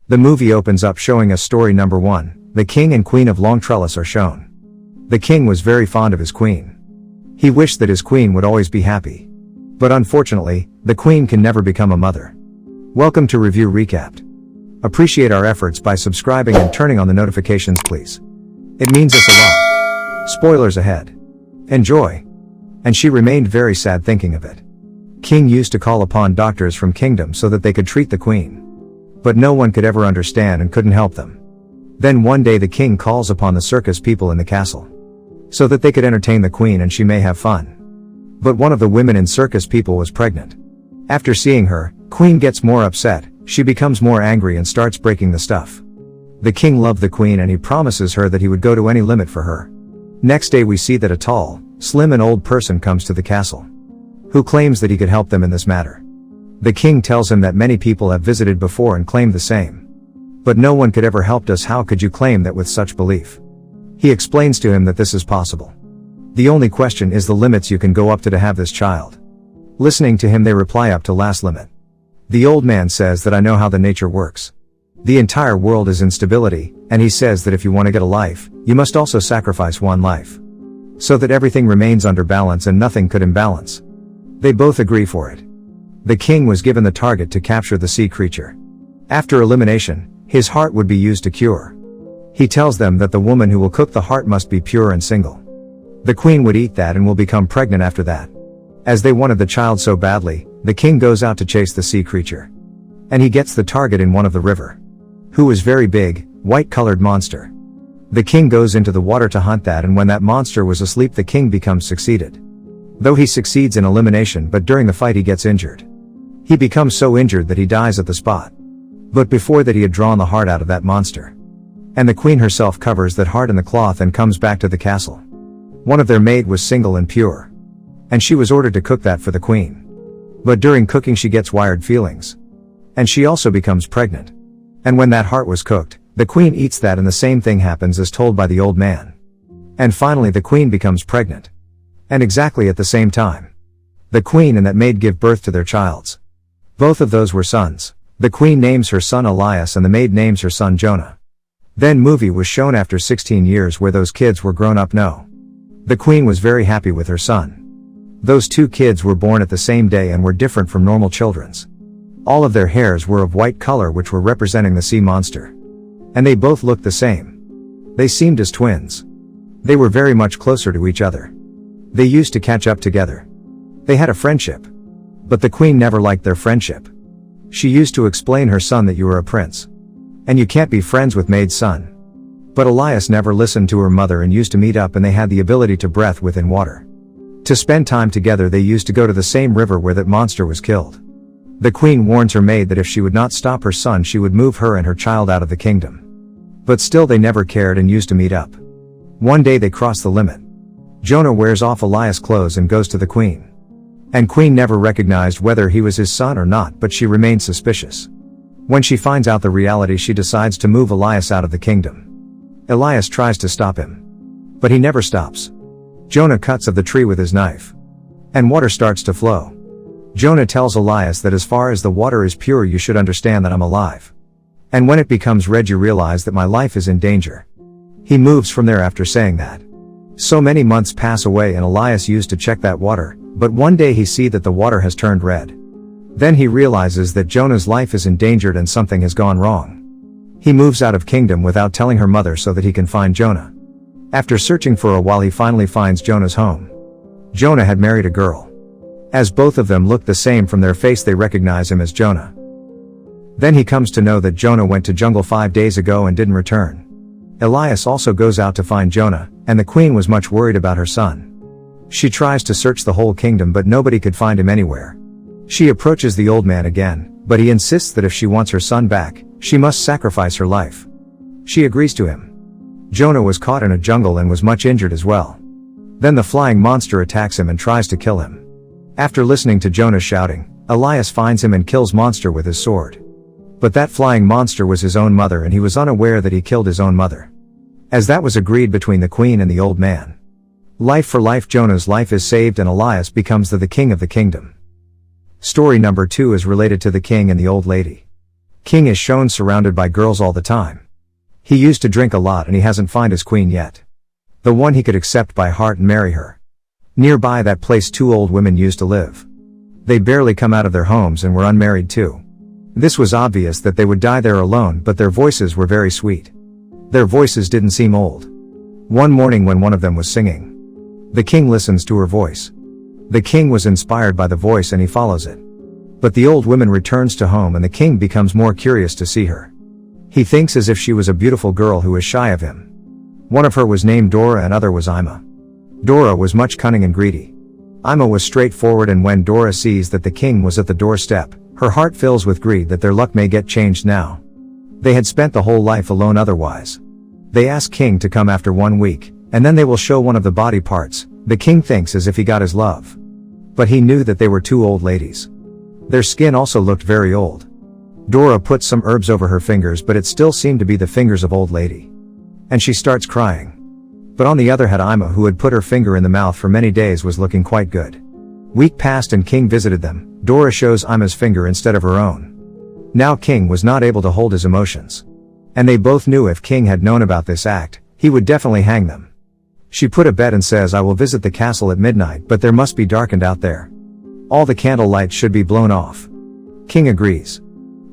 The movie opens up showing us story number 1, the king and queen of Long Trellis are shown. The king was very fond of his queen. He wished that his queen would always be happy. But unfortunately, the queen can never become a mother. Welcome to Review Recapped. Appreciate our efforts by subscribing and turning on the notifications, please. It means us a lot. Spoilers ahead. Enjoy. And she remained very sad thinking of it. King used to call upon doctors from kingdom so that they could treat the queen. But no one could ever understand and couldn't help them. Then one day the king calls upon the circus people in the castle, so that they could entertain the queen and she may have fun. But one of the women in circus people was pregnant. After seeing her, queen gets more upset, she becomes more angry and starts breaking the stuff. The king loved the queen and he promises her that he would go to any limit for her. Next day we see that a tall, slim and old person comes to the castle, who claims that he could help them in this matter. The king tells him that many people have visited before and claimed the same. But no one could ever help us. How could you claim that with such belief? He explains to him that this is possible. The only question is the limits you can go up to have this child. Listening to him they reply up to last limit. The old man says that I know how the nature works. The entire world is instability, and he says that if you want to get a life, you must also sacrifice one life, so that everything remains under balance and nothing could imbalance. They both agree for it. The king was given the target to capture the sea creature. After elimination, his heart would be used to cure. He tells them that the woman who will cook the heart must be pure and single. The queen would eat that and will become pregnant after that. As they wanted the child so badly, the king goes out to chase the sea creature. And he gets the target in one of the river, who is very big, white-colored monster. The king goes into the water to hunt that, and when that monster was asleep the king becomes succeeded. Though he succeeds in elimination, but during the fight he gets injured. He becomes so injured that he dies at the spot. But before that he had drawn the heart out of that monster. And the queen herself covers that heart in the cloth and comes back to the castle. One of their maid was single and pure. And she was ordered to cook that for the queen. But during cooking she gets wired feelings. And she also becomes pregnant. And when that heart was cooked, the queen eats that and the same thing happens as told by the old man. And finally the queen becomes pregnant. And exactly at the same time, the queen and that maid give birth to their childs. Both of those were sons. The queen names her son Elias and the maid names her son Jonah. Then movie was shown after 16 years where those kids were grown up. No. The queen was very happy with her son. Those two kids were born at the same day and were different from normal children's. All of their hairs were of white color, which were representing the sea monster. And they both looked the same. They seemed as twins. They were very much closer to each other. They used to catch up together. They had a friendship. But the queen never liked their friendship. She used to explain her son that you are a prince. And you can't be friends with maid's son. But Elias never listened to her mother and used to meet up, and they had the ability to breathe within water. To spend time together they used to go to the same river where that monster was killed. The queen warns her maid that if she would not stop her son she would move her and her child out of the kingdom. But still they never cared and used to meet up. One day they cross the limit. Jonah wears off Elias' clothes and goes to the queen. And queen never recognized whether he was his son or not, but she remained suspicious. When she finds out the reality she decides to move Elias out of the kingdom. Elias tries to stop him. But he never stops. Jonah cuts of the tree with his knife. And water starts to flow. Jonah tells Elias that as far as the water is pure you should understand that I'm alive. And when it becomes red you realize that my life is in danger. He moves from there after saying that. So many months pass away and Elias used to check that water, but one day he sees that the water has turned red. Then he realizes that Jonah's life is endangered and something has gone wrong. He moves out of kingdom without telling her mother so that he can find Jonah. After searching for a while he finally finds Jonah's home. Jonah had married a girl. As both of them look the same from their face they recognize him as Jonah. Then he comes to know that Jonah went to jungle 5 days ago and didn't return. Elias also goes out to find Jonah, and the queen was much worried about her son. She tries to search the whole kingdom but nobody could find him anywhere. She approaches the old man again, but he insists that if she wants her son back, she must sacrifice her life. She agrees to him. Jonah was caught in a jungle and was much injured as well. Then the flying monster attacks him and tries to kill him. After listening to Jonah shouting, Elias finds him and kills monster with his sword. But that flying monster was his own mother and he was unaware that he killed his own mother. As that was agreed between the queen and the old man. Life for life, Jonah's life is saved and Elias becomes the king of the kingdom. Story number 2 is related to the king and the old lady. King is shown surrounded by girls all the time. He used to drink a lot and he hasn't found his queen yet. The one he could accept by heart and marry her. Nearby that place 2 old women used to live. They barely come out of their homes and were unmarried too. This was obvious that they would die there alone, but their voices were very sweet. Their voices didn't seem old. One morning when one of them was singing, the king listens to her voice. The king was inspired by the voice and he follows it. But the old woman returns to home and the king becomes more curious to see her. He thinks as if she was a beautiful girl who is shy of him. One of her was named Dora and other was Ima. Dora was much cunning and greedy. Ima was straightforward, and when Dora sees that the king was at the doorstep, her heart fills with greed that their luck may get changed now. They had spent the whole life alone otherwise. They ask King to come after 1 week, and then they will show one of the body parts. The king thinks as if he got his love. But he knew that they were 2 old ladies. Their skin also looked very old. Dora put some herbs over her fingers, but it still seemed to be the fingers of old lady. And she starts crying. But on the other hand, Ima, who had put her finger in the mouth for many days, was looking quite good. Week passed and King visited them. Dora shows Ima's finger instead of her own. Now King was not able to hold his emotions. And they both knew if King had known about this act, he would definitely hang them. She put a bet and says, I will visit the castle at midnight, but there must be darkened out there. All the candle lights should be blown off. King agrees.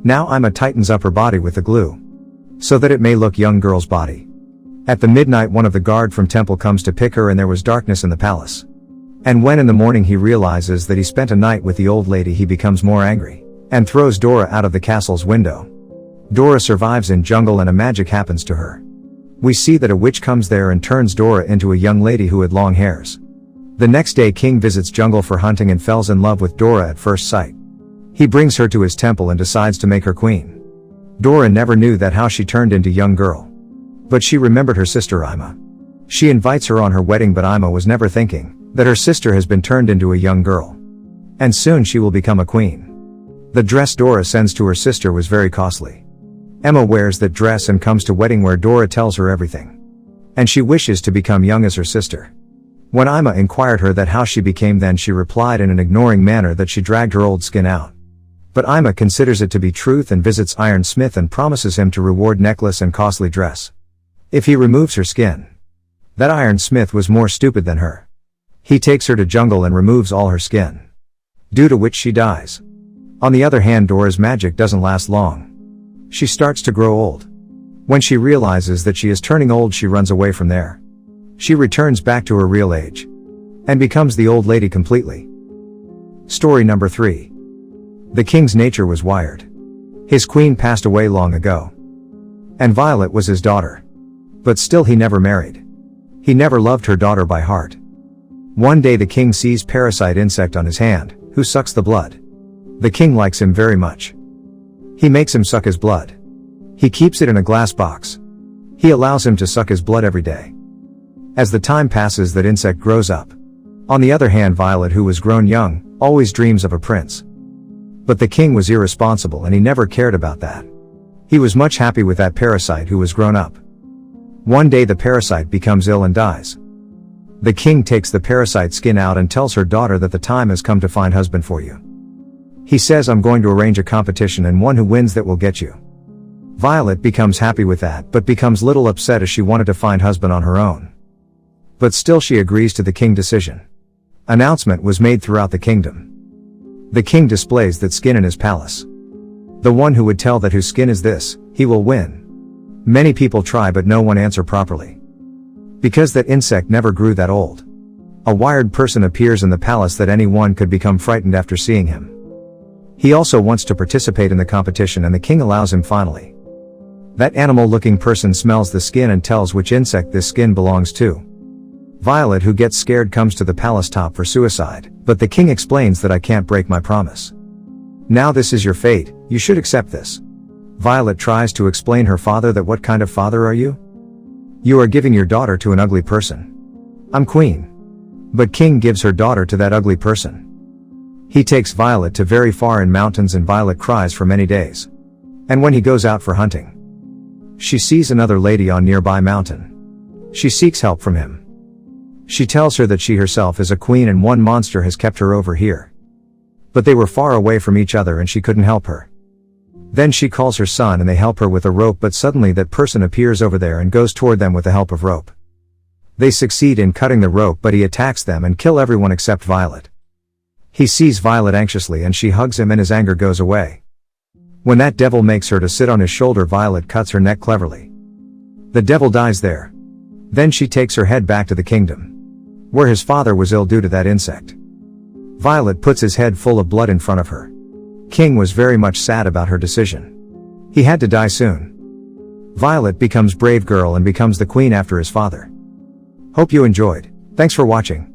Now Ima tightens up her body with the glue, so that it may look young girl's body. At the midnight one of the guard from temple comes to pick her, and there was darkness in the palace. And when in the morning he realizes that he spent a night with the old lady, he becomes more angry, and throws Dora out of the castle's window. Dora survives in jungle and a magic happens to her. We see that a witch comes there and turns Dora into a young lady who had long hairs. The next day King visits jungle for hunting and falls in love with Dora at first sight. He brings her to his temple and decides to make her queen. Dora never knew that how she turned into young girl. But she remembered her sister Ima. She invites her on her wedding, but Ima was never thinking that her sister has been turned into a young girl. And soon she will become a queen. The dress Dora sends to her sister was very costly. Emma wears that dress and comes to wedding where Dora tells her everything. And she wishes to become young as her sister. When Ima inquired her that how she became, then she replied in an ignoring manner that she dragged her old skin out. But Ima considers it to be truth and visits Iron Smith and promises him to reward necklace and costly dress if he removes her skin. That Iron Smith was more stupid than her. He takes her to jungle and removes all her skin, due to which she dies. On the other hand, Dora's magic doesn't last long. She starts to grow old. When she realizes that she is turning old, she runs away from there. She returns back to her real age and becomes the old lady completely. Story number 3. The king's nature was wired. His queen passed away long ago, and Violet was his daughter. But still he never married. He never loved her daughter by heart. One day the king sees parasite insect on his hand, who sucks the blood. The king likes him very much. He makes him suck his blood. He keeps it in a glass box. He allows him to suck his blood every day. As the time passes, that insect grows up. On the other hand, Violet, who was grown young, always dreams of a prince. But the king was irresponsible and he never cared about that. He was much happy with that parasite who was grown up. One day the parasite becomes ill and dies. The king takes the parasite skin out and tells her daughter that the time has come to find husband for you. He says, I'm going to arrange a competition and one who wins that will get you. Violet becomes happy with that, but becomes little upset as she wanted to find husband on her own. But still she agrees to the king decision. Announcement was made throughout the kingdom. The king displays that skin in his palace. The one who would tell that whose skin is this, he will win. Many people try but no one answer properly. Because that insect never grew that old. A wired person appears in the palace that anyone could become frightened after seeing him. He also wants to participate in the competition and the king allows him finally. That animal-looking person smells the skin and tells which insect this skin belongs to. Violet, who gets scared, comes to the palace top for suicide, but the king explains that I can't break my promise. Now this is your fate, you should accept this. Violet tries to explain her father that what kind of father are you? You are giving your daughter to an ugly person. I'm queen. But king gives her daughter to that ugly person. He takes Violet to very far in mountains and Violet cries for many days. And when he goes out for hunting, she sees another lady on nearby mountain. She seeks help from him. She tells her that she herself is a queen and one monster has kept her over here. But they were far away from each other and she couldn't help her. Then she calls her son and they help her with a rope, but suddenly that person appears over there and goes toward them with the help of rope. They succeed in cutting the rope, but he attacks them and kill everyone except Violet. He sees Violet anxiously and she hugs him and his anger goes away. When that devil makes her to sit on his shoulder, Violet cuts her neck cleverly. The devil dies there. Then she takes her head back to the kingdom, where his father was ill due to that insect. Violet puts his head full of blood in front of her. King was very much sad about her decision. He had to die soon. Violet becomes brave girl and becomes the queen after his father. Hope you enjoyed. Thanks for watching.